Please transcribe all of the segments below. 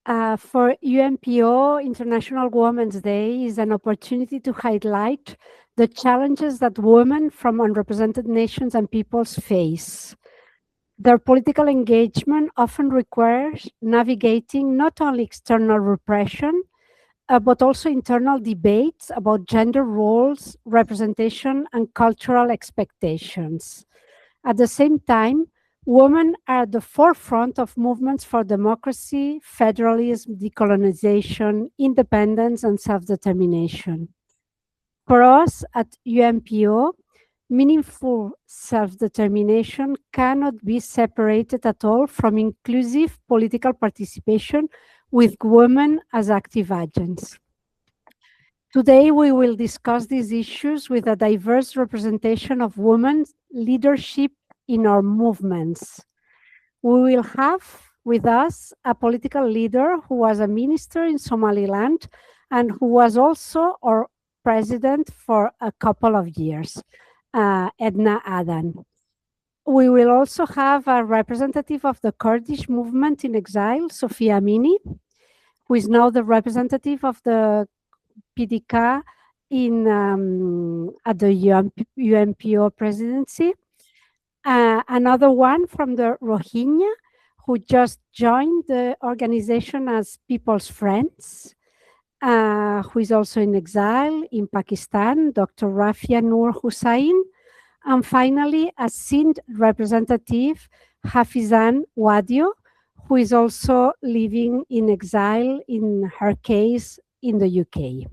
For UNPO, International Women's Day is an opportunity to highlight the challenges that women from unrepresented nations and peoples face. Their political engagement often requires navigating not only external repression, but also internal debates about gender roles, representation, and cultural expectations. At the same time, women are at the forefront of movements for democracy, federalism, decolonization, independence, and self-determination. For us at UNPO, meaningful self-determination cannot be separated at all from inclusive political participation with women as active agents. Today, we will discuss these issues with a diverse representation of women's leadership in our movements. We will have with us a political leader who was a minister in Somaliland and who was also our president for a couple of years, Edna Adan. We will also have a representative of the Kurdish movement in exile, Sofia Amini, who is now the representative of the PDK at the UNPO presidency. Another one from the Rohingya, who just joined the organization as People's Friends, who is also in exile in Pakistan, Dr. Rafia Noor Hussain. And finally, a Sindh representative, Hafezaan Wadhio, who is also living in exile, in her case, in the UK.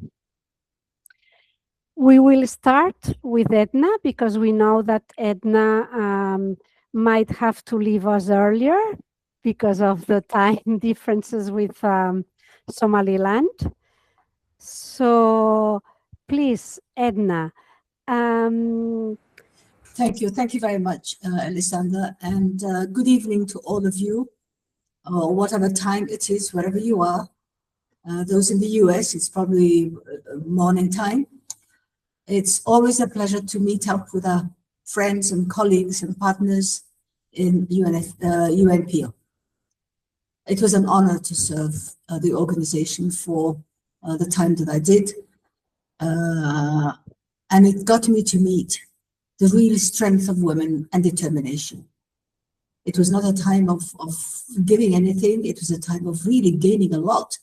We will start with Edna because we know that Edna might have to leave us earlier because of the time differences with Somaliland. So please, Edna. Thank you. Thank you very much, Alessandra. And good evening to all of you, whatever time it is, wherever you are. Those in the US, it's probably morning time. It's always a pleasure to meet up with our friends and colleagues and partners in UNPO. It was an honor to serve the organization for the time that I did. And it got me to meet the real strength of women and determination. It was not a time of giving anything. It was a time of really gaining a lot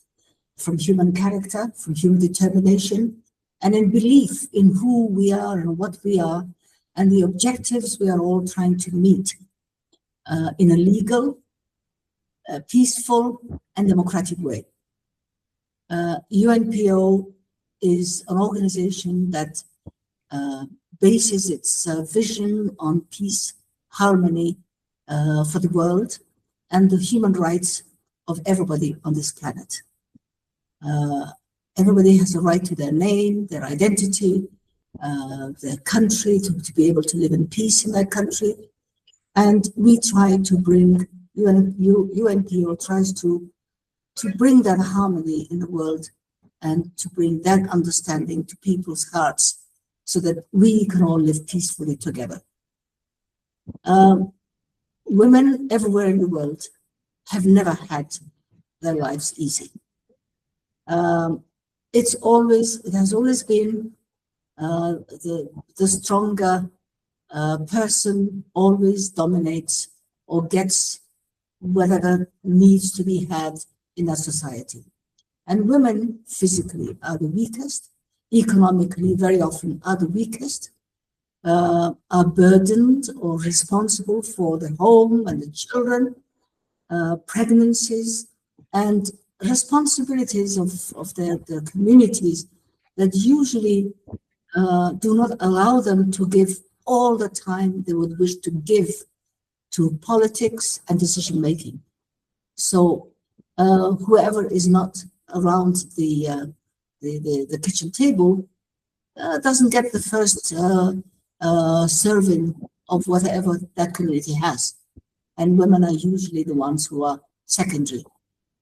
from human character, from human determination, and in belief in who we are and what we are, and the objectives we are all trying to meet in a legal, peaceful, and democratic way. UNPO is an organization that bases its vision on peace, harmony for the world, and the human rights of everybody on this planet. Everybody has a right to their name, their identity, their country, to be able to live in peace in their country. And we try to bring, UNPO tries to bring that harmony in the world and to bring that understanding to people's hearts so that we can all live peacefully together. Women everywhere in the world have never had their lives easy. It has always been the stronger person always dominates or gets whatever needs to be had in that society. And women physically are the weakest, economically very often are the weakest, are burdened or responsible for the home and the children, pregnancies, and responsibilities of their communities that usually do not allow them to give all the time they would wish to give to politics and decision making. So whoever is not around the kitchen table doesn't get the first serving of whatever that community has. And women are usually the ones who are secondary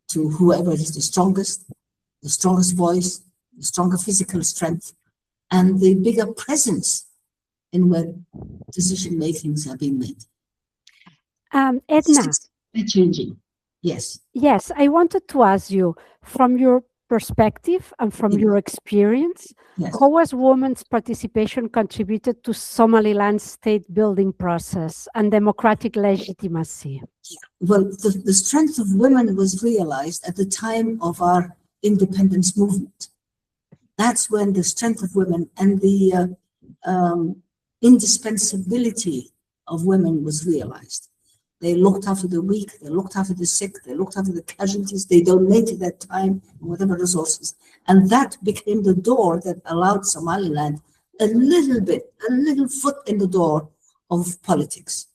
to whoever is the strongest voice, the stronger physical strength, and the bigger presence in where decision makings are being made. Edna, they're changing. Yes. Yes, I wanted to ask you, from your perspective and from Yes. your experience, Yes. how has women's participation contributed to Somaliland's state building process and democratic legitimacy? Well, the strength of women was realized at the time of our independence movement. That's when the strength of women and the indispensability of women was realized. They looked after the weak, they looked after the sick, they looked after the casualties, they donated their time and whatever resources. And that became the door that allowed Somaliland a little foot in the door of politics.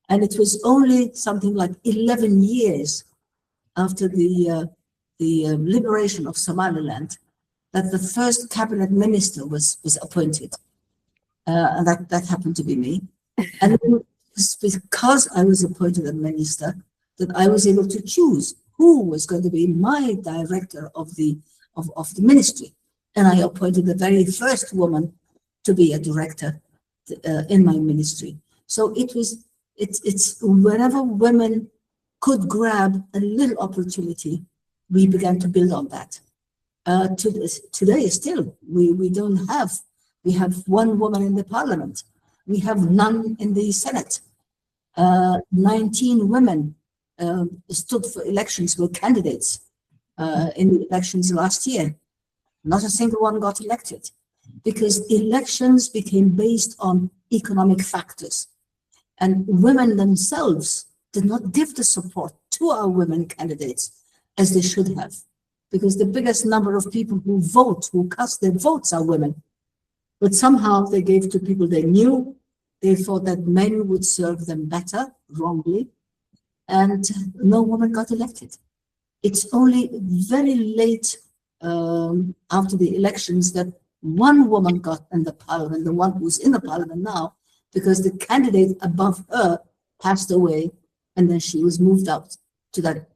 And it was only something like 11 years after the liberation of Somaliland that the first cabinet minister was appointed. And that happened to be me. And it was because I was appointed a minister that I was able to choose who was going to be my director of the ministry. And I appointed the very first woman to be a director in my ministry. So it's whenever women could grab a little opportunity, we began to build on that. Today still, we have one woman in the parliament. We have none in the Senate. 19 women stood for elections, were candidates in the elections last year. Not a single one got elected because elections became based on economic factors. And women themselves did not give the support to our women candidates as they should have, because the biggest number of people who vote, who cast their votes, are women. But somehow they gave to people they knew. They thought that men would serve them better, wrongly, and no woman got elected. It's only very late after the elections that one woman got in the parliament, the one who's in the parliament now, because the candidate above her passed away, and then she was moved out to that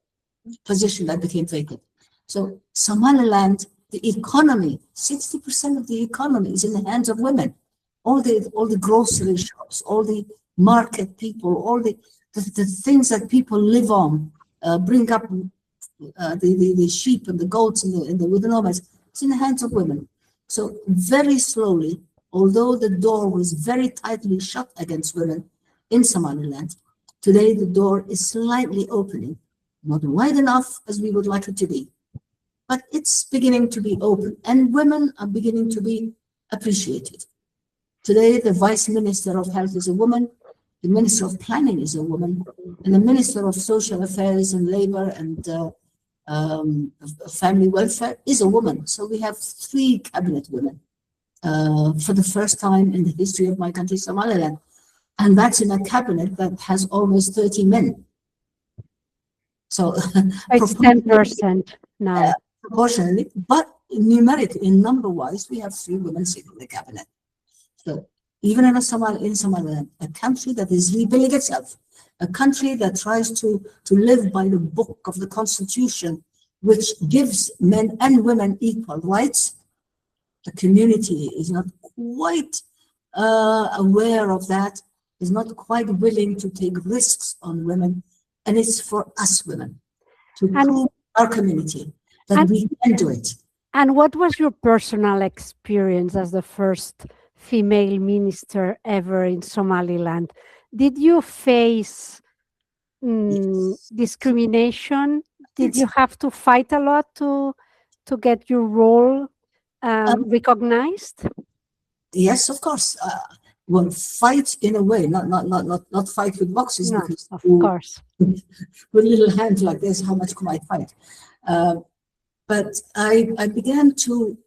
position that became vacant. So Somaliland, the economy, 60% of the economy is in the hands of women. All the grocery shops, all the market people, all the things that people live on, bring up the sheep and the goats and the wooden nomads, it's in the hands of women. So very slowly, although the door was very tightly shut against women in Somaliland, today the door is slightly opening, not wide enough as we would like it to be, but it's beginning to be open, and women are beginning to be appreciated. Today, the Vice Minister of Health is a woman, the Minister of Planning is a woman, and the Minister of Social Affairs and Labor and Family Welfare is a woman. So we have 3 cabinet women for the first time in the history of my country, Somaliland. And that's in a cabinet that has almost 30 men. So it's 10% now. Proportionally, but numerically, in number-wise, we have 3 women sitting in the cabinet. So even in Somaliland, a country that is rebuilding itself, a country that tries to live by the book of the Constitution, which gives men and women equal rights, the community is not quite aware of that, is not quite willing to take risks on women, and it's for us women to prove our community that we can do it. And what was your personal experience as the first female minister ever in Somaliland? Did you face discrimination? Did you have to fight a lot to get your role recognized? Yes, of course. Well, fight in a way, not fight with boxes, no, because of course. With little hands like this, how much can I fight? But I began to,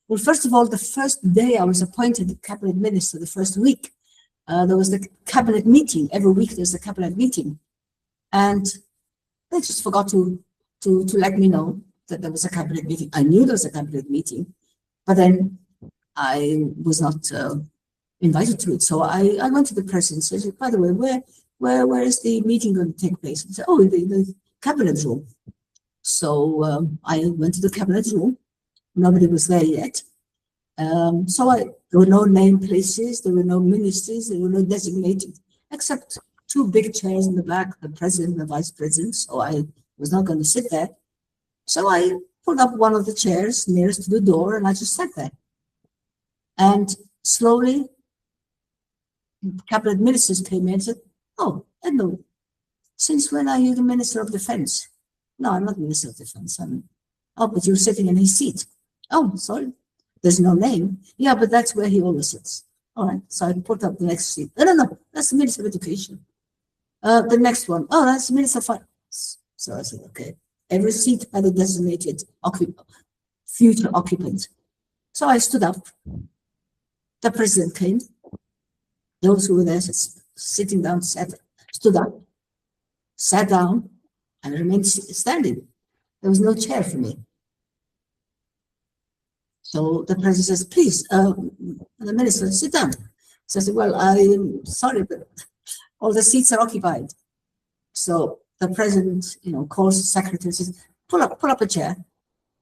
well, first of all, the first day I was appointed cabinet minister, the first week, there was the cabinet meeting. Every week there's a cabinet meeting. And they just forgot to let me know that there was a cabinet meeting. I knew there was a cabinet meeting, but then I was not invited to it. So I went to the president and said, by the way, where is the meeting going to take place? He said, oh, in the cabinet room. So I went to the cabinet room. Nobody was there yet. There were no named places, there were no ministries, there were no designated, except 2 big chairs in the back, the president and the vice president. So I was not going to sit there. So I pulled up one of the chairs nearest to the door and I just sat there. And slowly, cabinet ministers came in and said, "Oh, Edna, since when are you the Minister of Defense?" "No, I'm not Minister of Defense. Oh, but you're sitting in his seat." "Oh, sorry. There's no name." "Yeah, but that's where he always sits." "All right." So I put up the next seat. No, that's the Minister of Education. The next one, "Oh, that's the Minister of Finance." So I said, okay. Every seat had a designated future occupant. So I stood up. The president came. Those who were there sitting down stood up, sat down, and remained standing. There was no chair for me. So the president says, "Please, the minister, sit down." So I said, "Well, I'm sorry, but all the seats are occupied." So the president, calls the secretary and says, pull up a chair.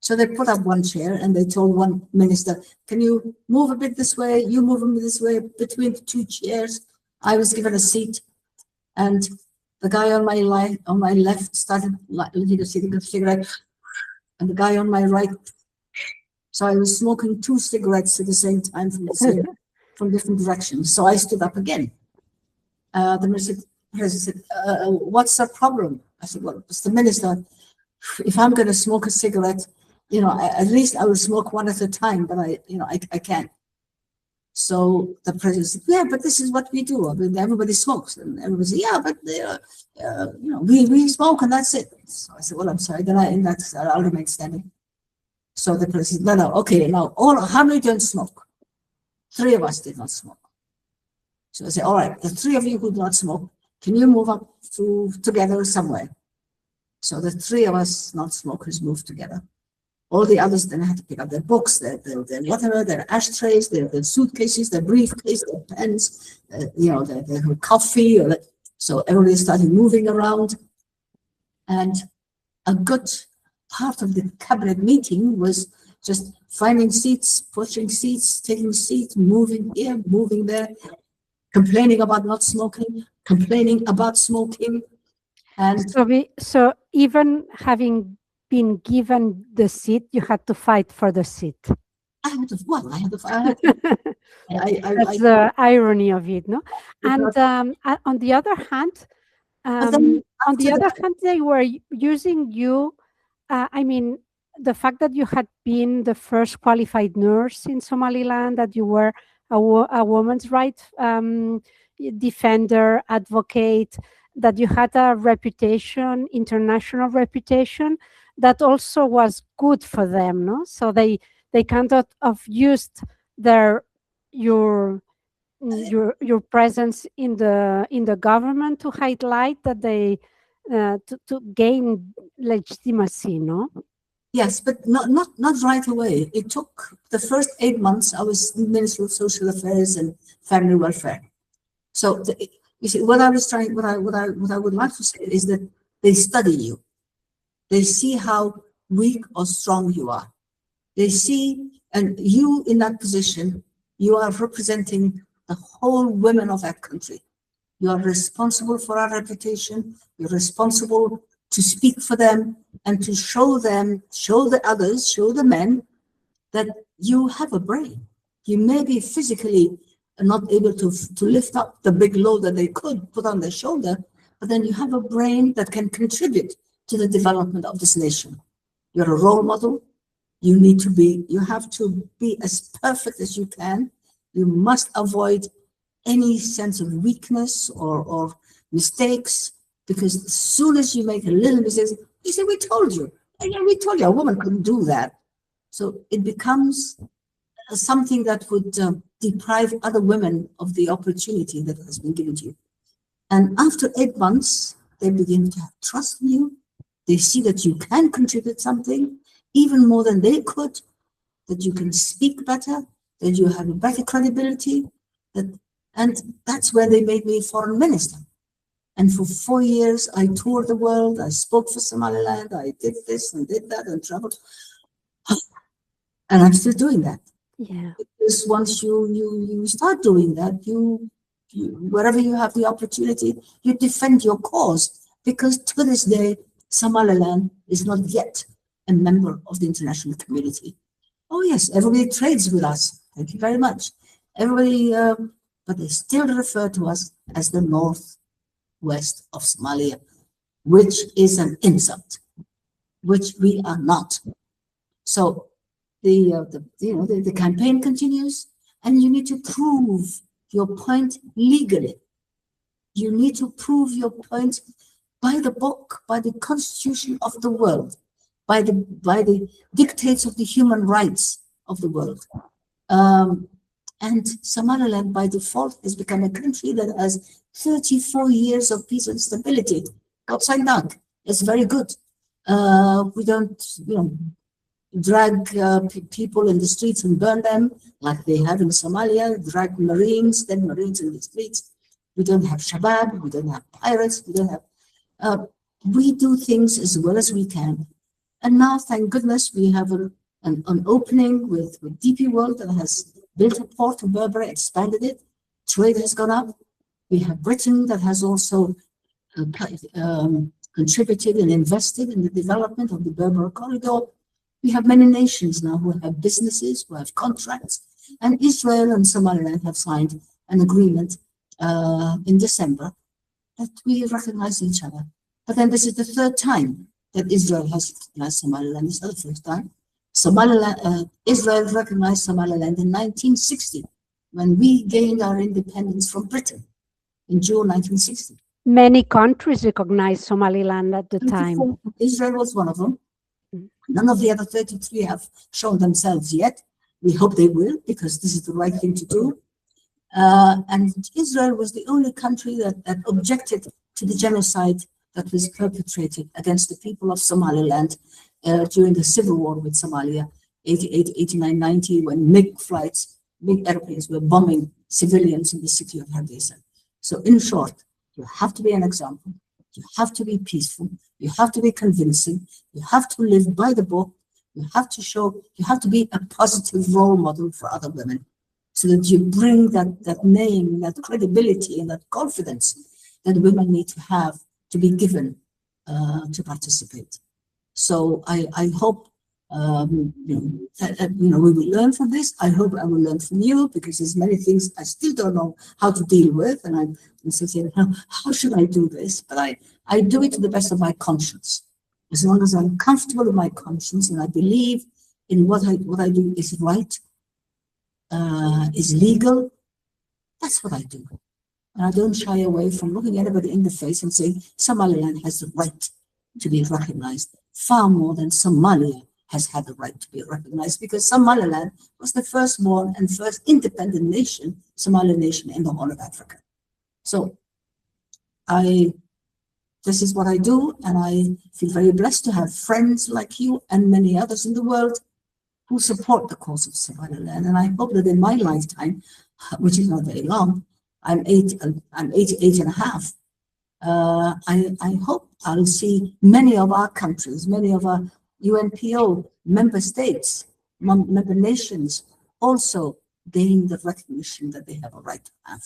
So they put up one chair and they told one minister, "Can you move a bit this way? You move a bit this way between the two chairs." I was given a seat, and the guy on my left started lighting a cigarette, and the guy on my right. So I was smoking two cigarettes at the same time from different directions. So I stood up again. The president said, "What's the problem?" I said, "Well, Mr. Minister, if I'm going to smoke a cigarette, at least I will smoke one at a time, but I can't." So the president said, "Yeah, but this is what we do. I mean, everybody smokes." And everybody said, "Yeah, but we smoke and that's it." So I said, "Well, I'm sorry, then I'll remain standing." So the president said, "No, okay, now how many don't smoke?" 3 of us did not smoke. So I said, "All right, the 3 of you who do not smoke, can you move up together somewhere?" So the 3 of us non-smokers moved together. All the others then had to pick up their books, their whatever, their ashtrays, their suitcases, their briefcase, their pens, their coffee. So everybody started moving around. And a good part of the cabinet meeting was just finding seats, pushing seats, taking seats, moving here, moving there, complaining about not smoking, complaining about smoking. And so even having been given the seat, you had to fight for the seat. I had to fight. That's the irony of it, no? And on the other hand, they were using you. I mean, the fact that you had been the first qualified nurse in Somaliland, that you were a woman's rights defender, advocate, that you had a reputation, international reputation, that also was good for them, no? So they kind of used your presence in the government to highlight that they to gain legitimacy, no? Yes, but not right away. It took the first 8 months. I was Minister of Social Affairs and Family Welfare. So you see, what I would like to say is that they study you. They see how weak or strong you are. They see, and you in that position, you are representing the whole women of that country. You are responsible for our reputation. You're responsible to speak for them and to show the others, show the men that you have a brain. You may be physically not able to lift up the big load that they could put on their shoulder, but then you have a brain that can contribute to the development of this nation. You're a role model. You have to be as perfect as you can. You must avoid any sense of weakness or mistakes, because as soon as you make a little mistake, you say, "We told you. Yeah, we told you a woman couldn't do that." So it becomes something that would deprive other women of the opportunity that has been given to you. And after 8 months, they begin to have trust in you. They see that you can contribute something, even more than they could, that you can speak better, that you have a better credibility. And that's where they made me foreign minister. And for 4 years, I toured the world. I spoke for Somaliland. I did this and did that and traveled. And I'm still doing that. Yeah. Because once you start doing that, you wherever you have the opportunity, you defend your cause. Because to this day, Somaliland is not yet a member of the international community. Oh yes, everybody trades with us. Thank you very much. Everybody, but they still refer to us as the northwest of Somalia, which is an insult, which we are not. So the campaign continues, and you need to prove your point legally. You need to prove your point by the book, by the constitution of the world, by the dictates of the human rights of the world. And Somaliland, by default, has become a country that has 34 years of peace and stability. Outside that, it's very good. We don't, drag people in the streets and burn them like they have in Somalia, drag Marines, dead Marines in the streets. We don't have Shabab, we don't have pirates, we don't have, we do things as well as we can. And now, thank goodness, we have an opening with DP World that has built a port to Berbera, expanded it. Trade has gone up. We have Britain that has also contributed and invested in the development of the Berbera corridor. We have many nations now who have businesses, who have contracts, and Israel and Somaliland have signed an agreement in December that we recognize each other. But then this is the third time that Israel has recognized Somaliland. It's not the first time. Israel recognized Somaliland in 1960 when we gained our independence from Britain in June 1960. Many countries recognized Somaliland at the time. Israel was one of them. None of the other 33 have shown themselves yet. We hope they will, because this is the right thing to do. And Israel was the only country that objected to the genocide that was perpetrated against the people of Somaliland during the civil war with Somalia, 88, 89, 90, when MiG flights, MiG airplanes were bombing civilians in the city of Hafezaan. So in short, you have to be an example. You have to be peaceful. You have to be convincing. You have to live by the book. You have to show, you have to be a positive role model for other women so that you bring that name, that credibility, and that confidence that women need to have to be given to participate. So I hope we will learn from this. I hope I will learn from you, because there's many things I still don't know how to deal with, and I'm saying, how should I do this? But I do it to the best of my conscience. As long as I'm comfortable with my conscience and I believe in what I do is right, is legal, that's what I do. And I don't shy away from looking anybody in the face and saying Somaliland has the right to be recognized far more than Somalia has had the right to be recognized, because Somaliland was the firstborn and first independent nation, Somali nation in the Horn of Africa. So this is what I do, and I feel very blessed to have friends like you and many others in the world who support the cause of Somaliland. And I hope that in my lifetime, which is not very long, I'm 88 and a half, I hope I'll see many of our countries, many of our UNPO member states, member nations also gain the recognition that they have a right to have.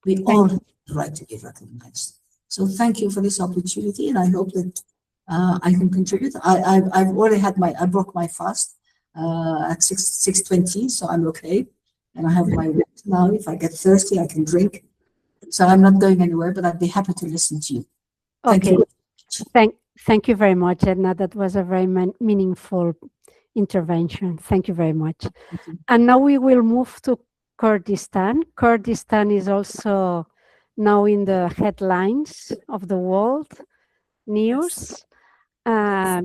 We all have the right to be recognized. So thank you for this opportunity, and I hope that I can contribute. I've already had I broke my fast at 6:20, so I'm okay. And I have my water now. If I get thirsty, I can drink. So I'm not going anywhere, but I'd be happy to listen to you. Thank you. Thank you very much, Edna. That was a very meaningful intervention. Thank you very much. And now we will move to Kurdistan. Kurdistan is also now in the headlines of the world news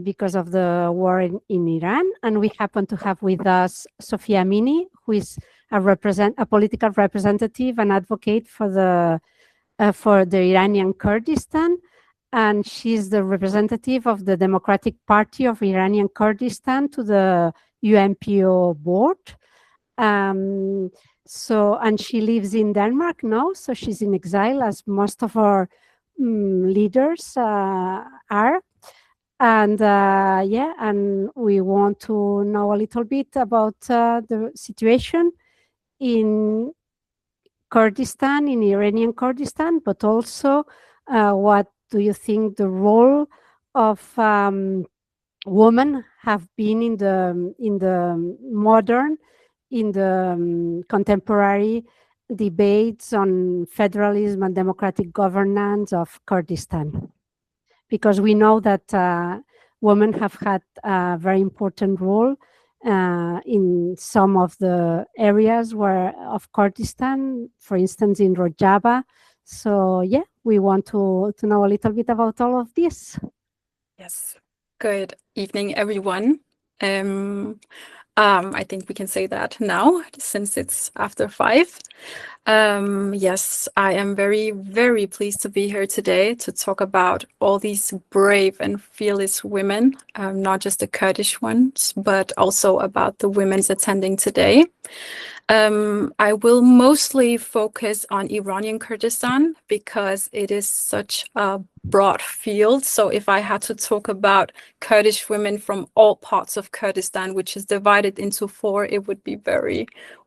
because of the war in Iran. And we happen to have with us Sofia Amini, who is a political representative and advocate for the Iranian Kurdistan. And she's the representative of the Democratic Party of Iranian Kurdistan to the UNPO board. And she lives in Denmark now, so she's in exile, as most of our leaders are. And and we want to know a little bit about the situation in Kurdistan, in Iranian Kurdistan, but also what do you think the role of women have been in the modern, in the contemporary debates on federalism and democratic governance of Kurdistan, because we know that women have had a very important role in some of the areas of Kurdistan, for instance, in Rojava. So yeah, we want to know a little bit about all of this. Yes. Good evening, everyone. I think we can say that now, since it's after 5. Yes, I am very, very pleased to be here today to talk about all these brave and fearless women, not just the Kurdish ones, but also about the women attending today. I will mostly focus on Iranian Kurdistan because it is such a broad field. So if I had to talk about Kurdish women from all parts of Kurdistan, which is divided into 4, it would be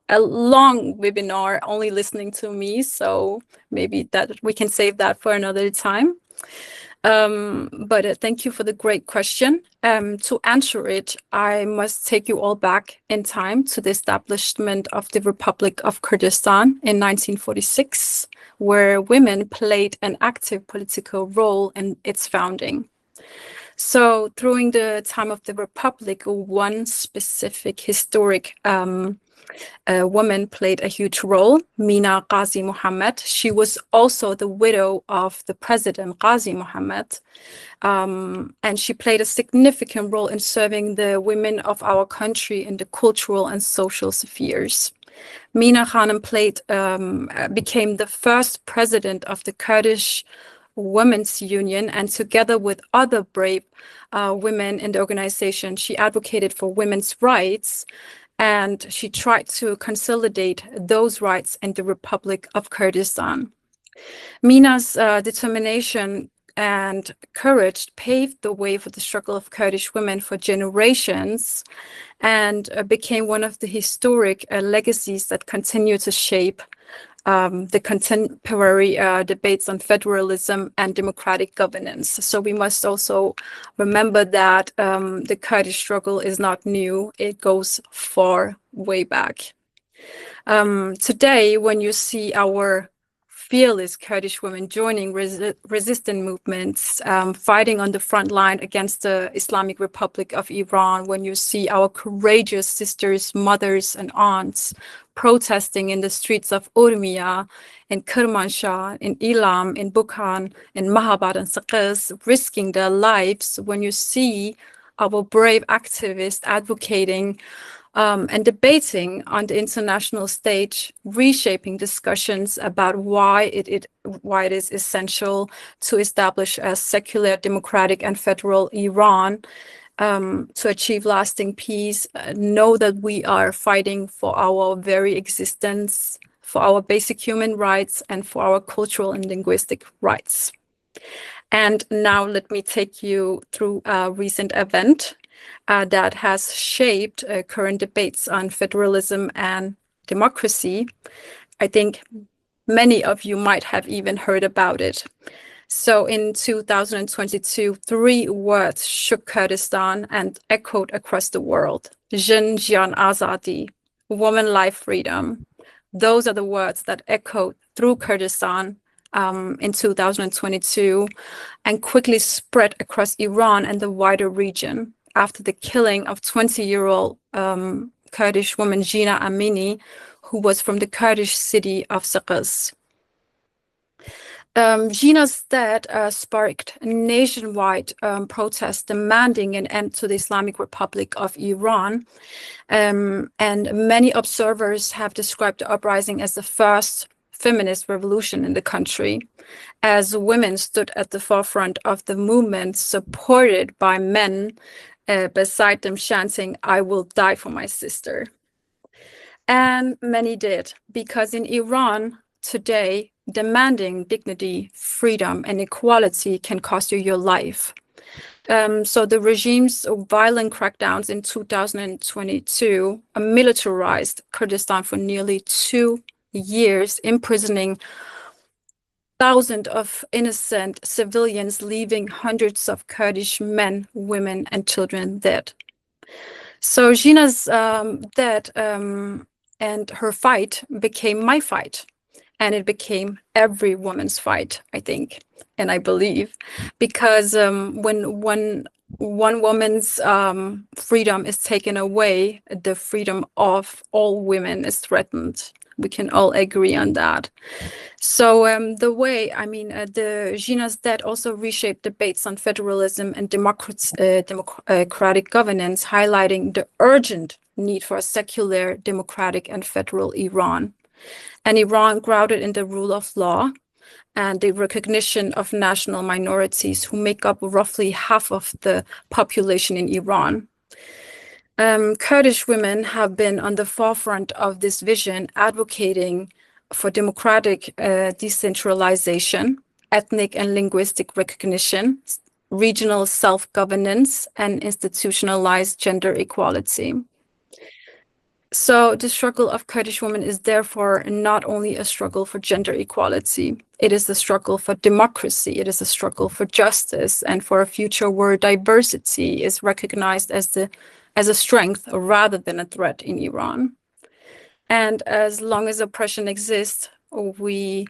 a long webinar only listening to me. So maybe that we can save that for another time. But thank you for the great question. To answer it, I must take you all back in time to the establishment of the Republic of Kurdistan in 1946, where women played an active political role in its founding. So during the time of the Republic, one specific historic woman played a huge role, Mina Ghazi Muhammad. She was also the widow of the president, Ghazi Muhammad. And she played a significant role in serving the women of our country in the cultural and social spheres. Mina Khanum became the first president of the Kurdish Women's Union, and together with other brave women in the organization, she advocated for women's rights, and she tried to consolidate those rights in the Republic of Kurdistan. Mina's determination and courage paved the way for the struggle of Kurdish women for generations, and became one of the historic legacies that continue to shape the contemporary debates on federalism and democratic governance. So we must also remember that the Kurdish struggle is not new. It goes far way back. Today, when you see our fearless Kurdish women joining resistant movements, fighting on the front line against the Islamic Republic of Iran, when you see our courageous sisters, mothers, and aunts protesting in the streets of Urmia, in Kermanshah, in Ilam, in Bukhan, in Mahabad and Sakis, risking their lives, when you see our brave activists advocating and debating on the international stage, reshaping discussions about why it is essential to establish a secular, democratic, and federal Iran to achieve lasting peace, know that we are fighting for our very existence, for our basic human rights, and for our cultural and linguistic rights. And now let me take you through a recent event that has shaped current debates on federalism and democracy. I think many of you might have even heard about it. So in 2022, 3 words shook Kurdistan and echoed across the world: Jin, Jian, Azadi, woman, life, freedom. Those are the words that echoed through Kurdistan in 2022 and quickly spread across Iran and the wider region after the killing of 20-year-old Kurdish woman Edna Amini, who was from the Kurdish city of Sakis. Gina's death sparked nationwide protests demanding an end to the Islamic Republic of Iran, and many observers have described the uprising as the first feminist revolution in the country, as women stood at the forefront of the movement, supported by men beside them chanting, "I will die for my sister." And many did, because in Iran today, demanding dignity, freedom, and equality can cost you your life. So the regime's violent crackdowns in 2022 militarized Kurdistan for nearly 2 years, imprisoning thousands of innocent civilians, leaving hundreds of Kurdish men, women, and children dead. So Gina's death and her fight became my fight, and it became every woman's fight, I think, and I believe, because when one woman's freedom is taken away, the freedom of all women is threatened. We can all agree on that. So the way, the Gina's death also reshaped debates on federalism and democratic governance, highlighting the urgent need for a secular, democratic, and federal Iran. An Iran grounded in the rule of law and the recognition of national minorities who make up roughly half of the population in Iran. Kurdish women have been on the forefront of this vision, advocating for democratic decentralization, ethnic and linguistic recognition, regional self-governance, and institutionalized gender equality. So the struggle of Kurdish women is therefore not only a struggle for gender equality, it is a struggle for democracy, it is a struggle for justice, and for a future where diversity is recognized as a strength rather than a threat in Iran. And as long as oppression exists, we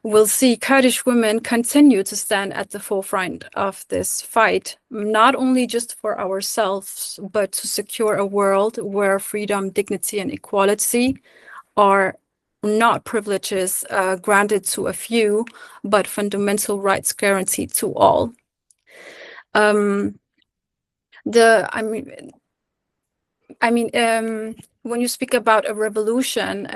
will see Kurdish women continue to stand at the forefront of this fight, not only just for ourselves, but to secure a world where freedom, dignity, and equality are not privileges granted to a few, but fundamental rights guaranteed to all. When you speak about a revolution,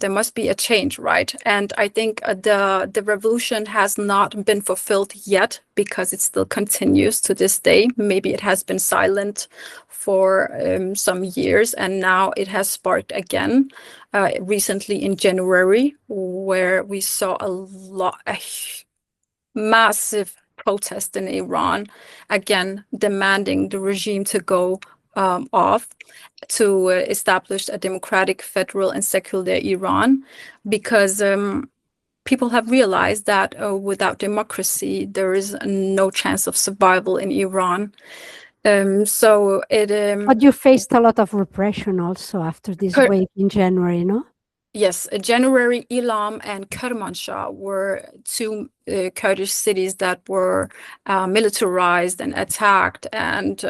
there must be a change, right? And I think the revolution has not been fulfilled yet because it still continues to this day. Maybe it has been silent for some years, and now it has sparked again recently in January, where we saw a massive protest in Iran, again demanding the regime to go off, to establish a democratic, federal, and secular Iran, because people have realized that without democracy, there is no chance of survival in Iran. But you faced a lot of repression also after this wave in January, no? Yes, January, Ilam and Kermanshah were two Kurdish cities that were militarized and attacked, and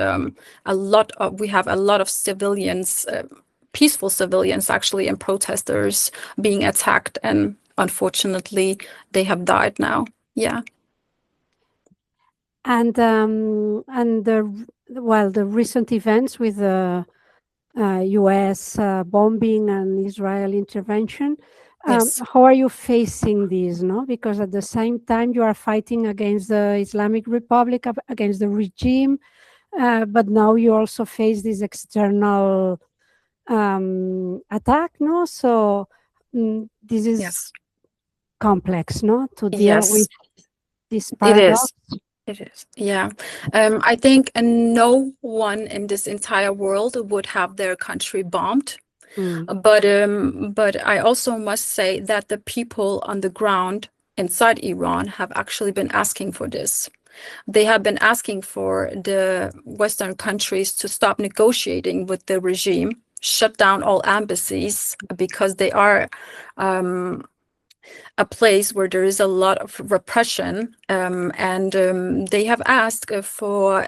we have a lot of civilians, peaceful civilians actually, and protesters being attacked, and unfortunately they have died now. Yeah. And the recent events with the US bombing and Israel intervention. Yes. How are you facing these? No, because at the same time you are fighting against the Islamic Republic, against the regime, but now you also face this external attack. No, so this is complex. No, to deal with this paradox. It is, yeah. I think no one in this entire world would have their country bombed. But I also must say that the people on the ground inside Iran have actually been asking for this. They have been asking for the Western countries to stop negotiating with the regime, shut down all embassies, because they are a place where there is a lot of repression, and they have asked for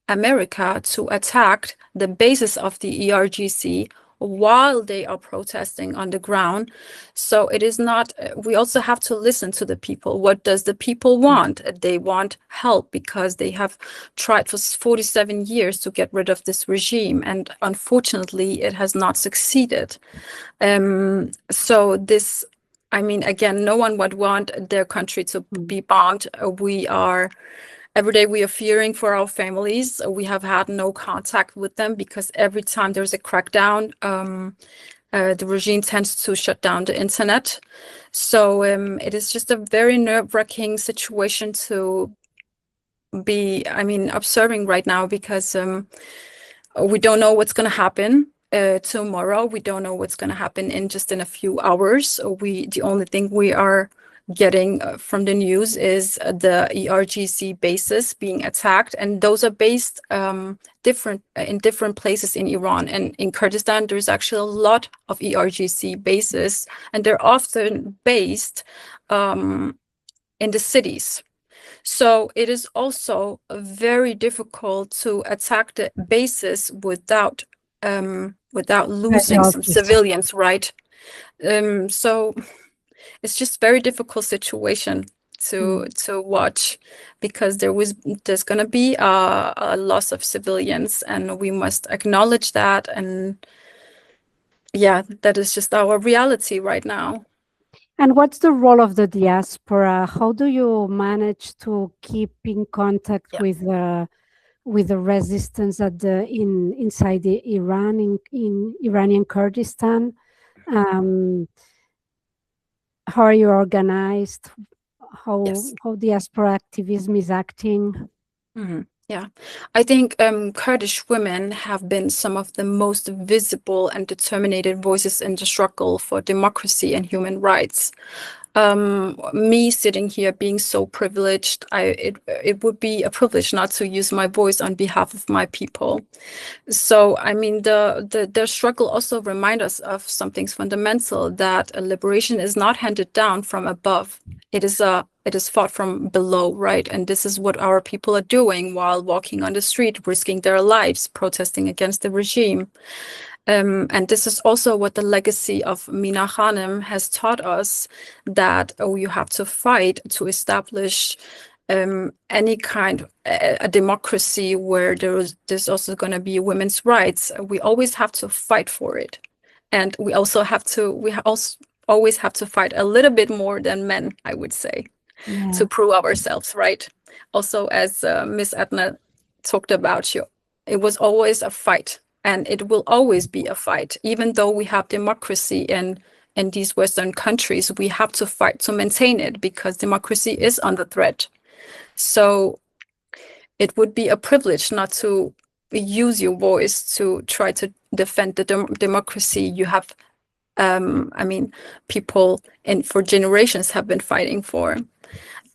America to attack the bases of the ERGC while they are protesting on the ground. So it is not, we also have to listen to the people. What does the people want? They want help because they have tried for 47 years to get rid of this regime, and unfortunately it has not succeeded. So this, again, no one would want their country to be bombed. Every day we are fearing for our families. We have had no contact with them because every time there's a crackdown, the regime tends to shut down the internet. So it is just a very nerve-wracking situation to be, observing right now, because we don't know what's going to happen tomorrow. We don't know what's going to happen in a few hours. The only thing we are getting from the news is the ERGC bases being attacked, and those are based in different places in Iran. And in Kurdistan, there's actually a lot of ERGC bases, and they're often based in the cities. So it is also very difficult to attack the bases without losing some civilians, right? So it's just very difficult situation to watch, because there's going to be a loss of civilians, and we must acknowledge that. And yeah, that is just our reality right now. And what's the role of the diaspora? How do you manage to keep in contact with the resistance inside the Iran in Iranian Kurdistan? How are you organized? How diaspora activism is acting? Yeah, I think Kurdish women have been some of the most visible and determined voices in the struggle for democracy and human rights. Me sitting here being so privileged, it would be a privilege not to use my voice on behalf of my people. So, I mean, their struggle also reminds us of something fundamental, that a liberation is not handed down from above. It is fought from below, right? And this is what our people are doing while walking on the street, risking their lives, protesting against the regime. And this is also what the legacy of Mina Khanim has taught us, that you have to fight to establish any kind of a democracy where there's also going to be women's rights. We always have to fight for it, and we also always have to fight a little bit more than men, I would say, to prove ourselves, right? Also, as Miss Edna talked about, it was always a fight, and it will always be a fight. Even though we have democracy in these Western countries, we have to fight to maintain it, because democracy is under threat. So it would be a privilege not to use your voice to try to defend the democracy you have. I mean, people for generations have been fighting for.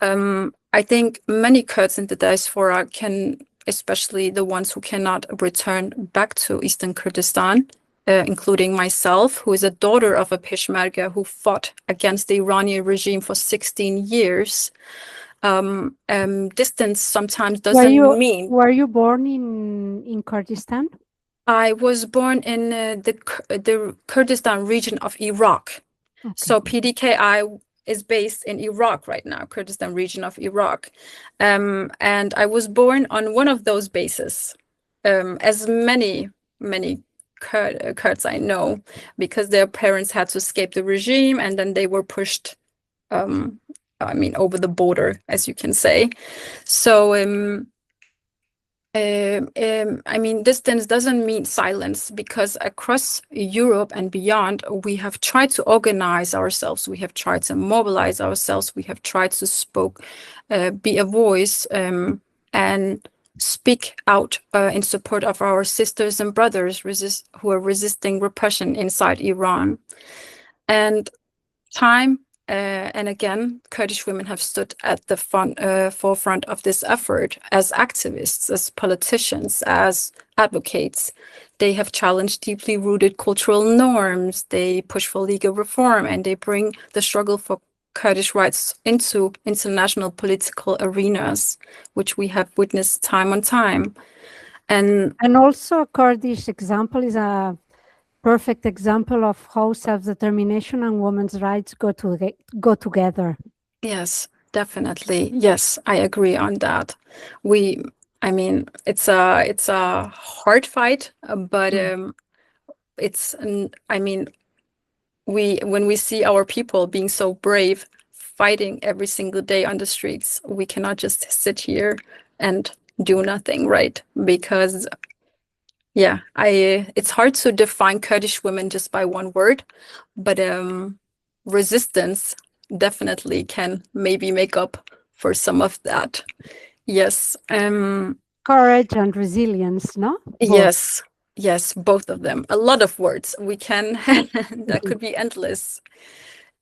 I think many Kurds in the diaspora can, especially the ones who cannot return back to Eastern Kurdistan, including myself, who is a daughter of a Peshmerga who fought against the Iranian regime for 16 years. Distance sometimes doesn't mean... Were you born in Kurdistan? I was born in the Kurdistan region of Iraq. Okay. So PDKI is based in Iraq right now, Kurdistan region of Iraq. And I was born on one of those bases, as many Kurds I know, because their parents had to escape the regime, and then they were pushed, over the border, as you can say. So, distance doesn't mean silence, because across Europe and beyond, we have tried to organize ourselves. We have tried to mobilize ourselves. We have tried to be a voice and speak out in support of our sisters and brothers who are resisting repression inside Iran. And time and again, Kurdish women have stood at the forefront of this effort as activists, as politicians, as advocates. They have challenged deeply rooted cultural norms. They push for legal reform, and they bring the struggle for Kurdish rights into international political arenas, which we have witnessed time on time. And also, a Kurdish example is a perfect example of how self-determination and women's rights go together. Yes, definitely. Yes, I agree on that. It's a hard fight, but when we see our people being so brave, fighting every single day on the streets, we cannot just sit here and do nothing, right? Because it's hard to define Kurdish women just by one word, but resistance definitely can maybe make up for some of that. Yes. Courage and resilience, no? Both. Yes, both of them. A lot of words. We can, that could be endless.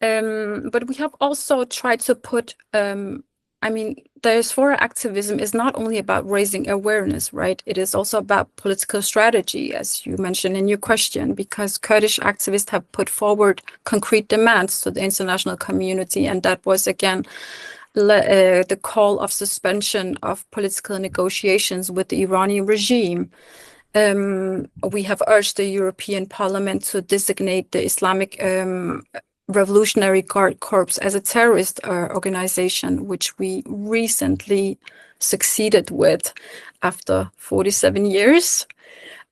But we have also tried to put, I mean, diaspora activism is not only about raising awareness, right? It is also about political strategy, as you mentioned in your question, because Kurdish activists have put forward concrete demands to the international community. And that was, again, the call of suspension of political negotiations with the Iranian regime. We have urged the European Parliament to designate the Islamic Revolutionary Guard Corps as a terrorist organization, which we recently succeeded with after 47 years.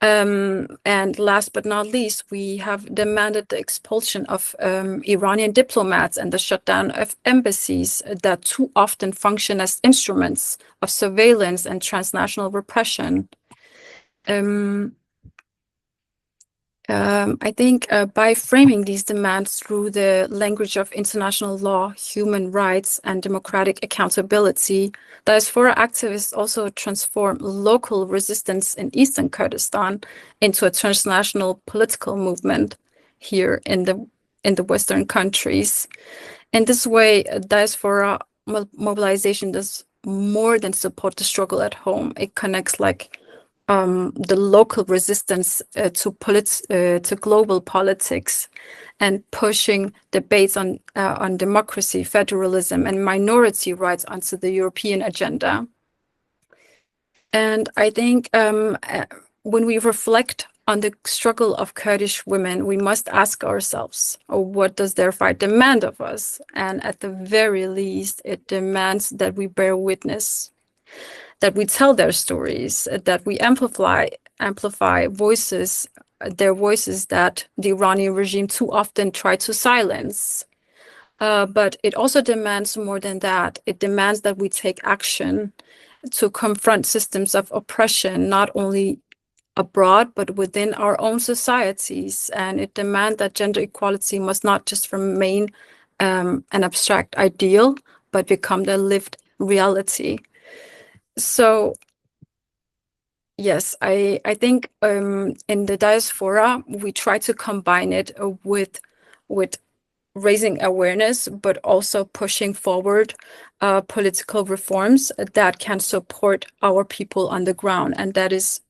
And last but not least, we have demanded the expulsion of Iranian diplomats and the shutdown of embassies that too often function as instruments of surveillance and transnational repression. I think by framing these demands through the language of international law, human rights, and democratic accountability, diaspora activists also transform local resistance in Eastern Kurdistan into a transnational political movement here in the Western countries. In this way, diaspora mobilization does more than support the struggle at home. It connects the local resistance to global politics and pushing debates on democracy, federalism, and minority rights onto the European agenda. And I think when we reflect on the struggle of Kurdish women, we must ask ourselves, what does their fight demand of us? And at the very least, it demands that we bear witness, that we tell their stories, that we amplify voices, their voices that the Iranian regime too often try to silence. But it also demands more than that. It demands that we take action to confront systems of oppression, not only abroad, but within our own societies. And it demands that gender equality must not just remain an abstract ideal, but become the lived reality. So, yes, I think in the diaspora, we try to combine it with raising awareness, but also pushing forward political reforms that can support our people on the ground. And that is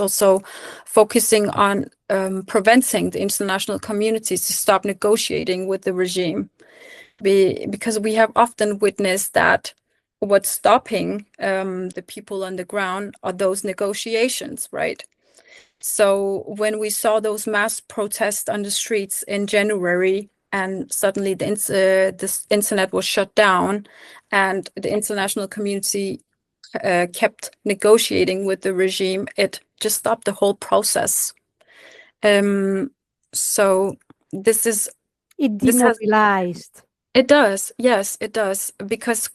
also focusing on preventing the international communities to stop negotiating with the regime. Because we have often witnessed that what's stopping the people on the ground are those negotiations, right? So when we saw those mass protests on the streets in January, and suddenly this internet was shut down, and the international community kept negotiating with the regime, it just stopped the whole process. So this is... It demobilized. It does, yes, it does, because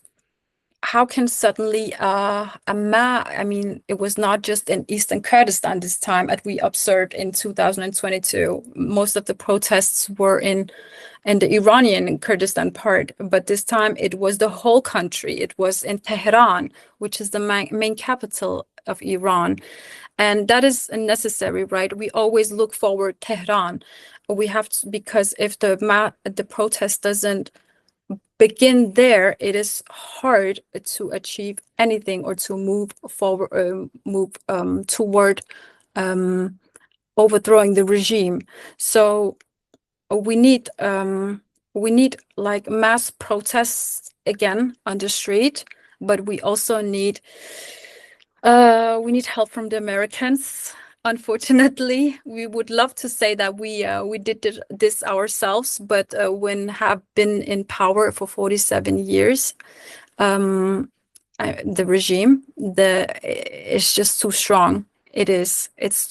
how can suddenly I mean, it was not just in Eastern Kurdistan this time, as we observed in 2022. Most of the protests were in the Iranian Kurdistan part, but this time it was the whole country. It was in Tehran, which is the main capital of Iran. And that is necessary, right? We always look forward Tehran. We have to, because if the protest doesn't begin there, it is hard to achieve anything or to move forward, toward overthrowing the regime. So we need like mass protests again on the street, but we also need help from the Americans. Unfortunately, we would love to say that we did this ourselves, but when have been in power for 47 years, the regime is just too strong. It's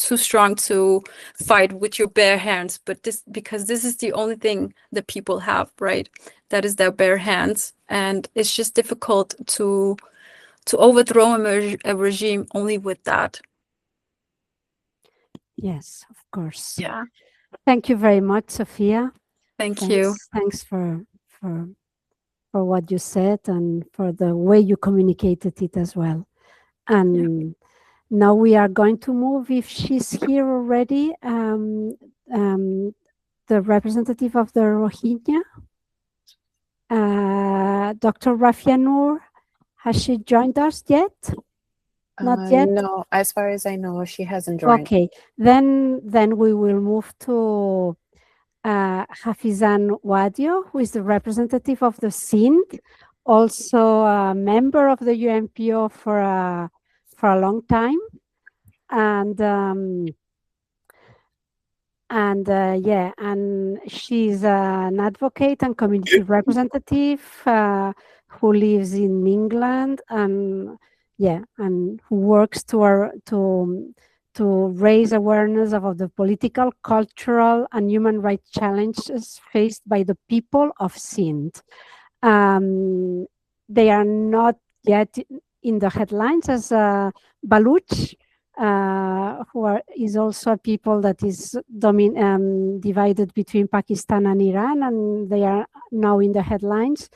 too strong to fight with your bare hands. But because this is the only thing that people have, right? That is their bare hands, and it's just difficult to overthrow a regime only with that. Yes, of course. Yeah. Thank you very much, Sofia. Thanks. You. Thanks for what you said and for the way you communicated it as well. And now we are going to move, if she's here already, the representative of the Rohingya. Dr. Rafia Noor, has she joined us yet? Not yet? No, as far as I know, she hasn't joined. Okay, then we will move to Hafezaan Wadhio, who is the representative of the Sindh, also a member of the UNPO for a long time, and she's an advocate and community representative who lives in England, and who works to raise awareness of the political, cultural, and human rights challenges faced by the people of Sindh. They are not yet in the headlines as Baluch, who is also a people that is divided between Pakistan and Iran, and they are now in the headlines.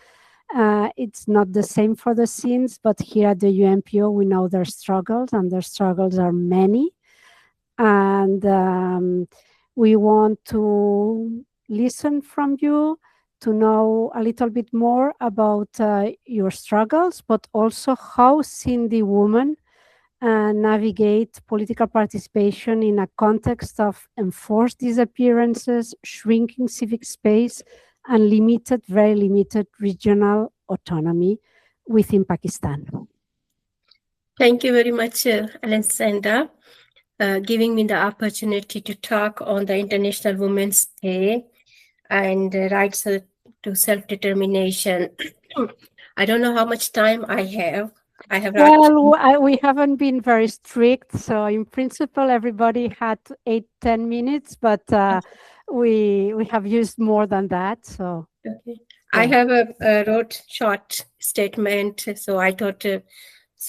It's not the same for the Sinds, but here at the UNPO we know their struggles, and their struggles are many. And we want to listen from you to know a little bit more about your struggles, but also how Sindhi women navigate political participation in a context of enforced disappearances, shrinking civic space, and very limited regional autonomy within Pakistan. Thank you very much, Alexandra, giving me the opportunity to talk on the International Women's Day and rights to self-determination. I don't know how much time I have. We haven't been very strict, so in principle everybody had 8-10 minutes, but we have used more than that. So okay. Yeah. I have a wrote short statement, so I thought.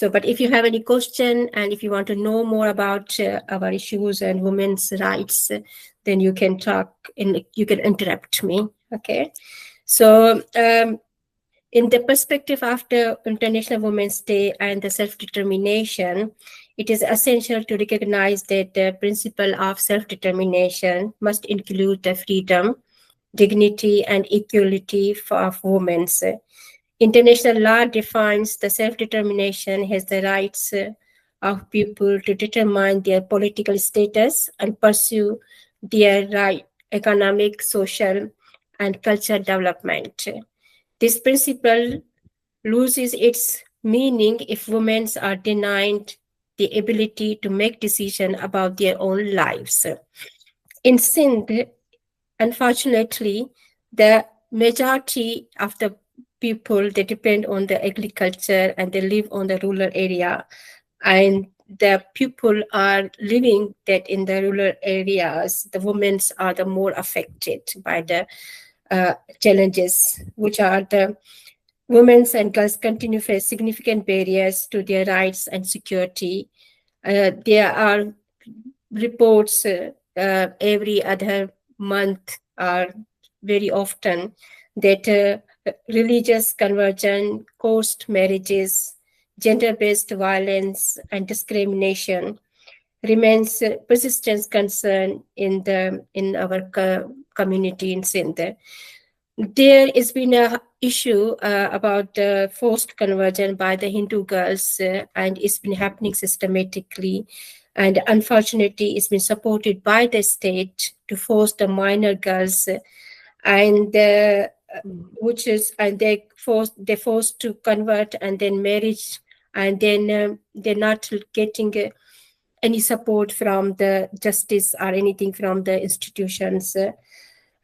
But if you have any question and if you want to know more about our issues and women's rights, then you can talk and you can interrupt me. Okay. So. In the perspective after International Women's Day and the self-determination, it is essential to recognize that the principle of self-determination must include the freedom, dignity, and equality of women. International law defines the self-determination as the rights of people to determine their political status and pursue their right, economic, social, and cultural development. This principle loses its meaning if women are denied the ability to make decisions about their own lives. In Sindh, unfortunately, the majority of the people, they depend on the agriculture and they live on the rural area. And the people are living that in the rural areas, the women are the more affected by the challenges, which are the women and girls continue to face significant barriers to their rights and security. There are reports every other month or very often that religious conversion, forced marriages, gender-based violence, and discrimination remains a persistent concern in our community in Sindh. There has been an issue about forced conversion by the Hindu girls, and it's been happening systematically. And unfortunately, it's been supported by the state to force the minor girls, and they're forced to convert and then marriage, and then they're not getting any support from the justice or anything from the institutions.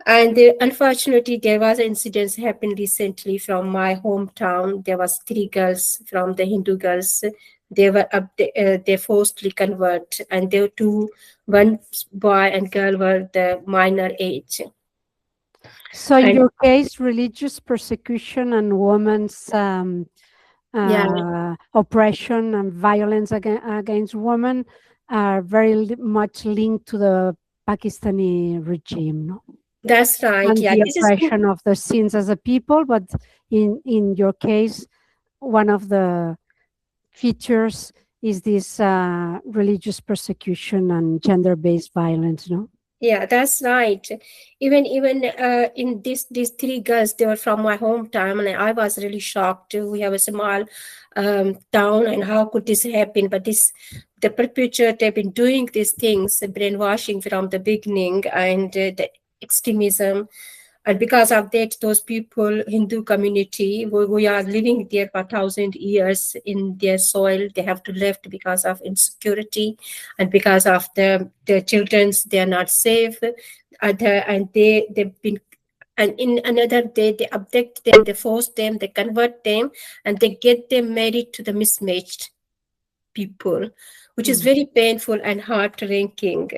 And unfortunately, there was an incident happened recently from my hometown. There was 3 girls from the Hindu girls. They were they forcibly convert, and there were one boy and girl were the minor age. So in your case, religious persecution and women's oppression and violence against women are very much linked to the Pakistani regime, no? That's right. And the oppression of the Sinds as a people, but in your case, one of the features is this religious persecution and gender-based violence, no? Yeah, that's right. Even in these three girls, they were from my hometown, and I was really shocked. We have a small town, and how could this happen? But the perpetrator, they've been doing these things, brainwashing from the beginning, and the extremism. And because of that, those people, Hindu community, we are living there for 1,000 years in their soil. They have to left because of insecurity, and because of the children's, they are not safe. And they've been, and in another day, they abduct them, they force them, they convert them, and they get them married to the mismatched people, which is very painful and heart-wrenching.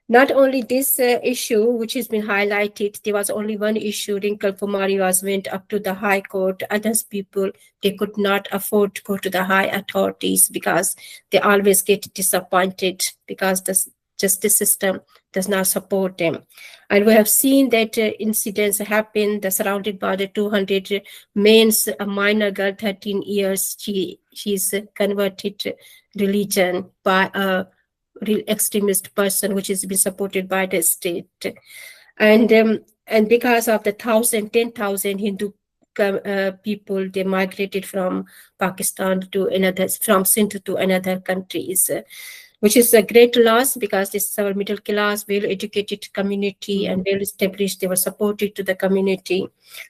Not only this issue, which has been highlighted, there was only one issue. Rinkal Kumari went up to the High Court. Others people, they could not afford to go to the high authorities because they always get disappointed because the justice system does not support them. And we have seen that incidents happen, surrounded by the 200 men, a minor girl, 13 years, she's converted religion by a real extremist person, which is being supported by the state. And because of the 10,000 Hindu people, they migrated from Pakistan to another, from Sindh to another countries, which is a great loss because this is our middle class, well-educated community and well-established. They were supported to the community.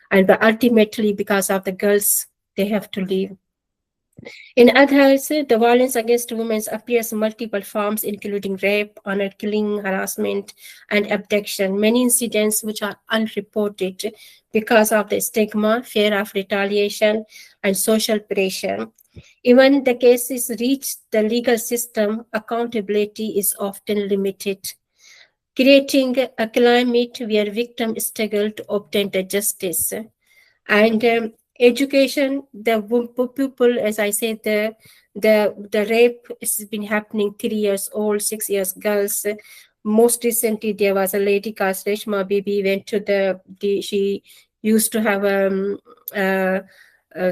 But ultimately, because of the girls, they have to leave. In others, the violence against women appears in multiple forms, including rape, honor killing, harassment, and abduction. Many incidents which are unreported because of the stigma, fear of retaliation, and social pressure. Even the cases reach the legal system, accountability is often limited, creating a climate where victims struggle to obtain the justice. And education, the people, as I said, the rape has been happening 3 years old, 6 years girls. Most recently, there was a lady called Reshma Bibi went to she used to have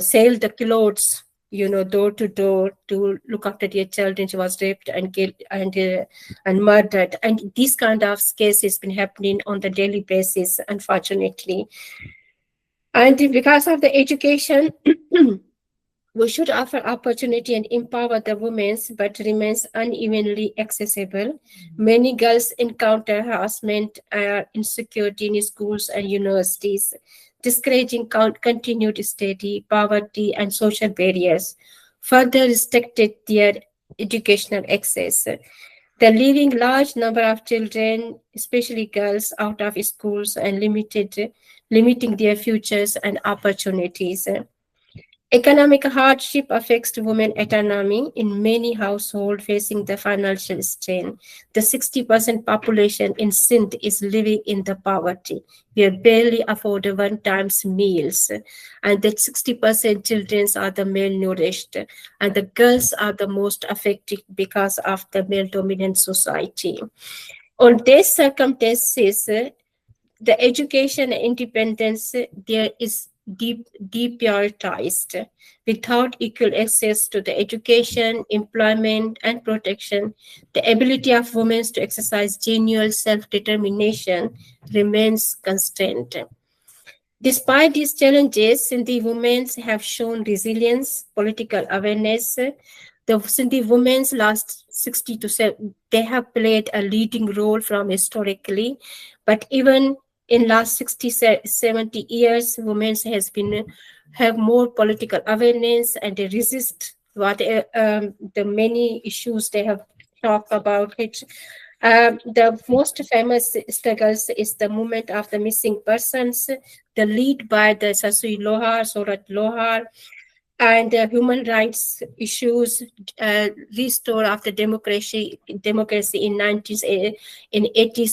sell the clothes, door to door to look after their children. She was raped and killed and murdered. And these kind of cases has been happening on the daily basis, unfortunately. And because of the education, we should offer opportunity and empower the women, but remains unevenly accessible. Many girls encounter harassment, insecurity in schools and universities, discouraging continued study, poverty, and social barriers, further restricted their educational access. The leaving large number of children, especially girls, out of schools and limiting their futures and opportunities. Economic hardship affects women autonomy in many households facing the financial strain. The 60% population in Sindh is living in the poverty. We barely afford one-time meals, and that 60% children are the malnourished, and the girls are the most affected because of the male-dominant society. On these circumstances, the education and independence there is deprioritized. Without equal access to the education, employment, and protection, the ability of women to exercise genuine self-determination remains constrained. Despite these challenges, Sindhi women have shown resilience, political awareness. The Sindhi women's last 60 to 70, they have played a leading role from historically, but even in last 60, 70 years, women have more political awareness and they resist the many issues they have talked about it. The most famous struggles is the movement of the missing persons, the lead by the Sasui Lohar, Surat Lohar, and human rights issues, restore after democracy in 80s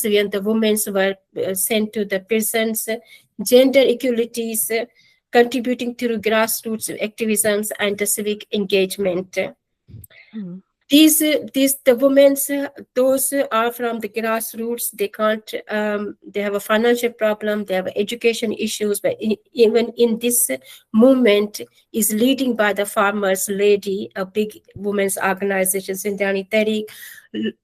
when the women were sent to the prisons, gender equalities, contributing to grassroots activisms and the civic engagement. the women's, those are from the grassroots. They can't, they have a financial problem, they have education issues, but even in this movement is leading by the farmers lady, a big women's organization, Sindhani Tehreek.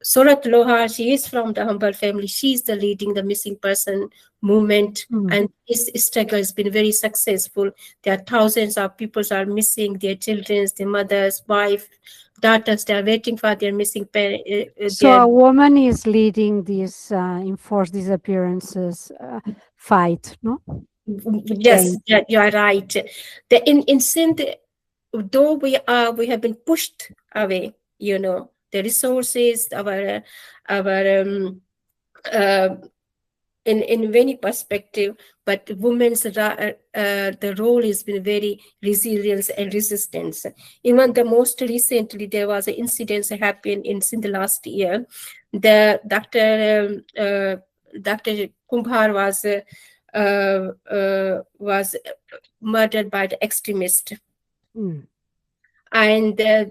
Surat Lohar, she is from the humble family. She's the leading the missing person movement, and this struggle has been very successful. There are thousands of people are missing, their children, their mothers, wife, daughters. They are waiting for their missing parents. So a woman is leading this enforced disappearances fight, no? Yes, you are right. In Sindh, though we have been pushed away, you know, the resources, in many perspective, but women's the role has been very resilience and resistance. Even the most recently, there was an incident that happened in Sindh last year. The Dr. Kumbhar was murdered by the extremist, and there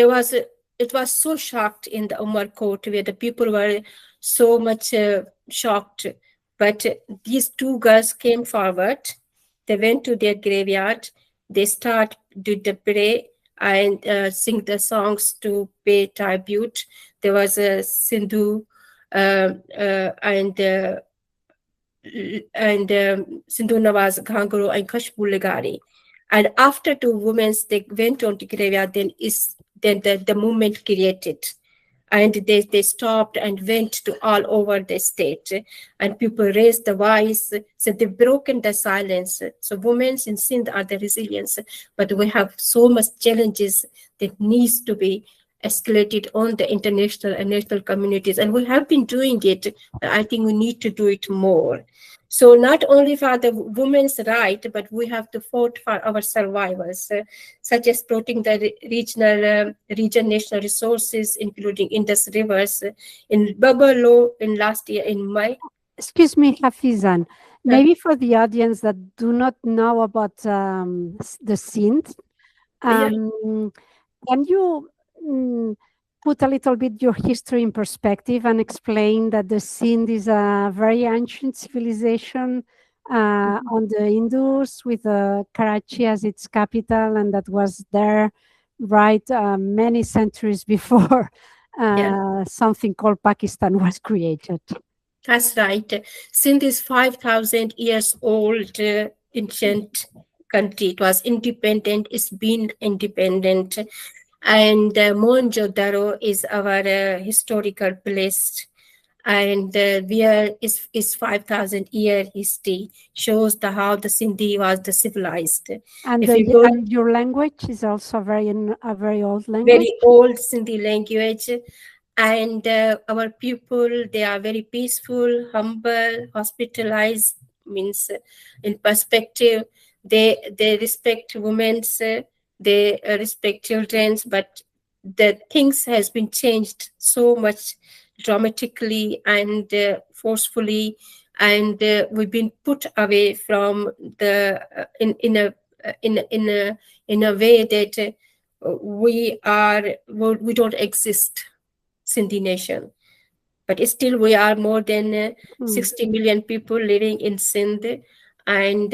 was it was so shocked in the Umar court, where the people were so much shocked. But these two girls came forward. They went to their graveyard. They did the prayer and sing the songs to pay tribute. There was a Sindhu and Sindhu Nawaz Ghangaro and Kashbu Legari. And after two women, they went on to graveyard, then the movement created. And they stopped and went to all over the state, and people raised the voice. So they've broken the silence. So women in Sindh are the resilience, but we have so much challenges that needs to be escalated on the international and national communities. And we have been doing it, but I think we need to do it more. So not only for the women's right, but we have to fight for our survivors, such as protecting the region national resources, including Indus rivers. In Babalo in last year in May. Excuse me, Hafezaan. Maybe for the audience that do not know about the Sindh, can you put a little bit your history in perspective and explain that the Sindh is a very ancient civilization on the Indus, with Karachi as its capital, and that was there many centuries before something called Pakistan was created. That's right. Sindh is 5,000 years old, ancient country. It was independent. It's been independent. And Mohenjo-daro is our historical place, and is 5,000 year history, shows how the Sindhi was the civilized. And, and your language is also a very old language. Very old Sindhi language, and our people, they are very peaceful, humble, hospitalized. Means in perspective, they respect women's. They respect children, but the things has been changed so much dramatically and forcefully, and we've been put away from the in a way that we don't exist, Sindhi nation. But still, we are more than 60 million people living in Sindh. And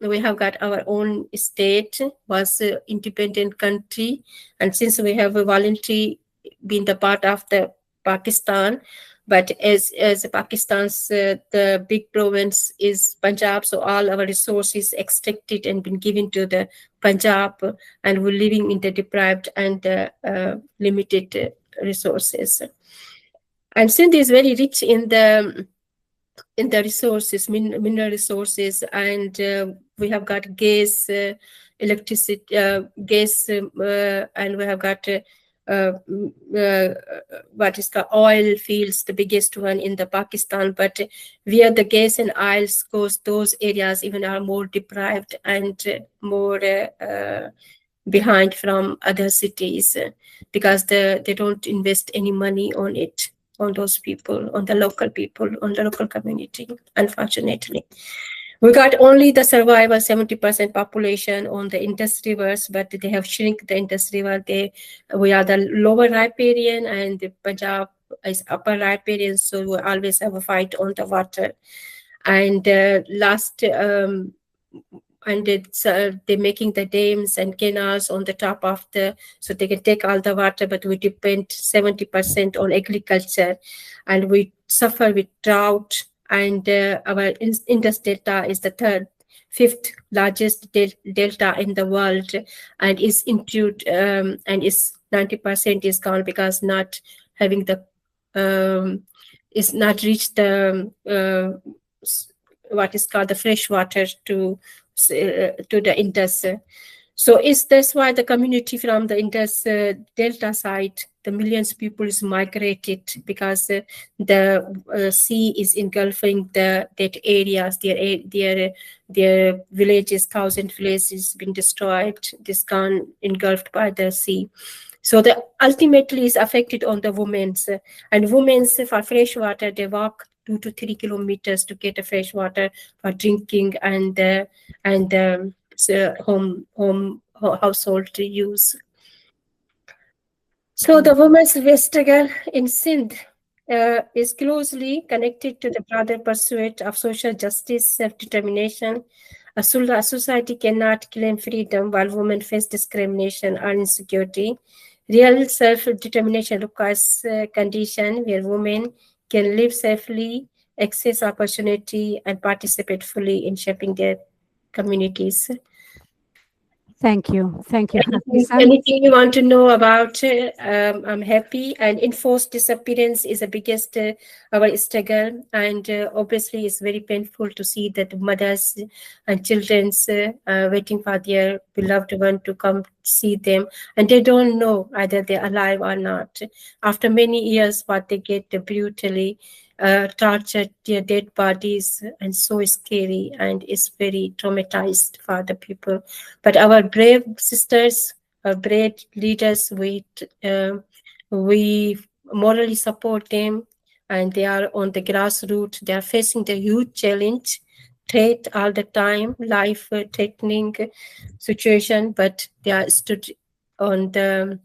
we have got our own state, was an independent country. And since we have a voluntary been the part of the Pakistan, but as Pakistan's the big province is Punjab, so all our resources extracted and been given to the Punjab, and we're living in the deprived and limited resources. And Sindh is very rich in the resources, mineral resources, and we have got gas, electricity, gas, and we have got what is called oil fields, the biggest one in the Pakistan. But where the gas and oils goes, those areas even are more deprived and more behind from other cities, because they don't invest any money on it, on those people, on the local people, on the local community, unfortunately. We got only the survival 70% population on the Indus rivers, but they have shrunk the Indus river. We are the lower riparian and the Punjab is upper riparian, so we always have a fight on the water. And they're making the dams and canals on the top of so they can take all the water, but we depend 70% on agriculture, and we suffer with drought. And our Indus Delta is the fifth largest delta in the world, and is improved, and is 90% is gone because not having is not reached the what is called the fresh water to the Indus. So that's why the community from the Indus Delta side, the millions of people is migrated, because the sea is engulfing that areas, their villages, 1,000 villages been destroyed, this gone engulfed by the sea. So ultimately is affected on the women's, and women's for fresh water, they walk 2 to 3 kilometers to get a fresh water for drinking and household use. So the women's struggle in Sindh is closely connected to the broader pursuit of social justice, self-determination. A society cannot claim freedom while women face discrimination or insecurity. Real self-determination requires a condition where women can live safely, access opportunity, and participate fully in shaping their communities. Thank you. Thank you, Hafezaan. Anything you want to know about, I'm happy. And enforced disappearance is the biggest our struggle. And obviously, it's very painful to see that mothers and children waiting for their beloved one to come see them. And they don't know either they're alive or not. After many years, what they get brutally tortured, their dead bodies, and so scary, and it's very traumatized for the people. But our brave sisters, our brave leaders, we morally support them, and they are on the grassroots. They are facing the huge challenge, threat all the time, life-threatening situation, but they are stood on their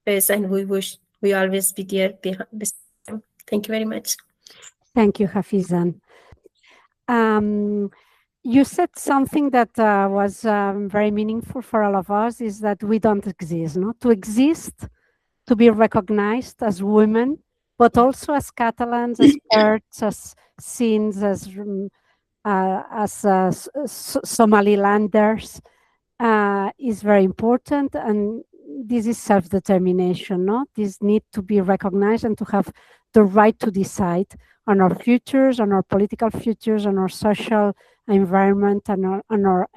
face, and we always be there behind them. Thank you very much. Thank you, Hafezaan. You said something that was very meaningful for all of us, is that we don't exist. No? To exist, to be recognized as women, but also as Catalans, as Kurds, as Sinds, as Somalilanders, is very important. And this is self-determination. No? This need to be recognized and to have the right to decide on our futures, on our political futures, on our social environment, and on our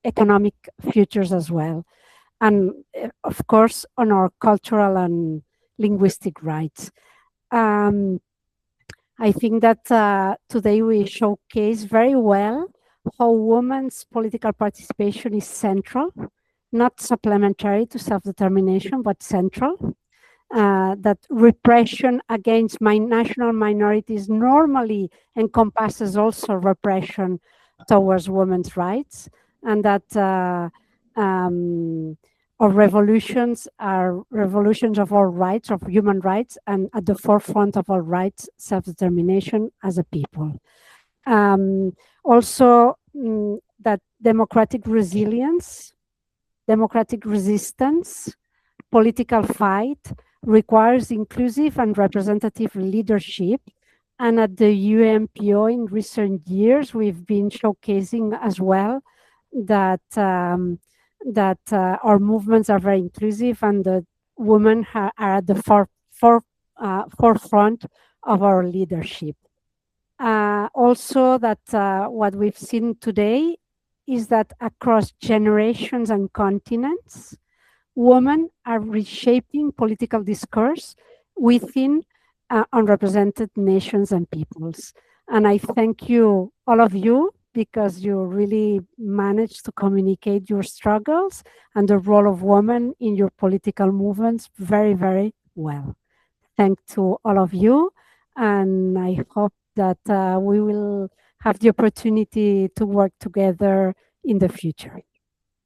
economic futures as well. And of course, on our cultural and linguistic rights. I think that today we showcase very well how women's political participation is central, not supplementary to self-determination, but central. That repression against national minorities normally encompasses also repression towards women's rights, and that our revolutions are revolutions of our rights, of human rights, and at the forefront of our rights, self-determination as a people. Also, that democratic resilience, democratic resistance, political fight requires inclusive and representative leadership. And at the UNPO in recent years, we've been showcasing as well that our movements are very inclusive, and the women are at the forefront of our leadership. Also, that what we've seen today is that across generations and continents, women are reshaping political discourse within unrepresented nations and peoples. And I thank you, all of you, because you really managed to communicate your struggles and the role of women in your political movements very, very well. Thank to all of you. and I hope that we will have the opportunity to work together in the future.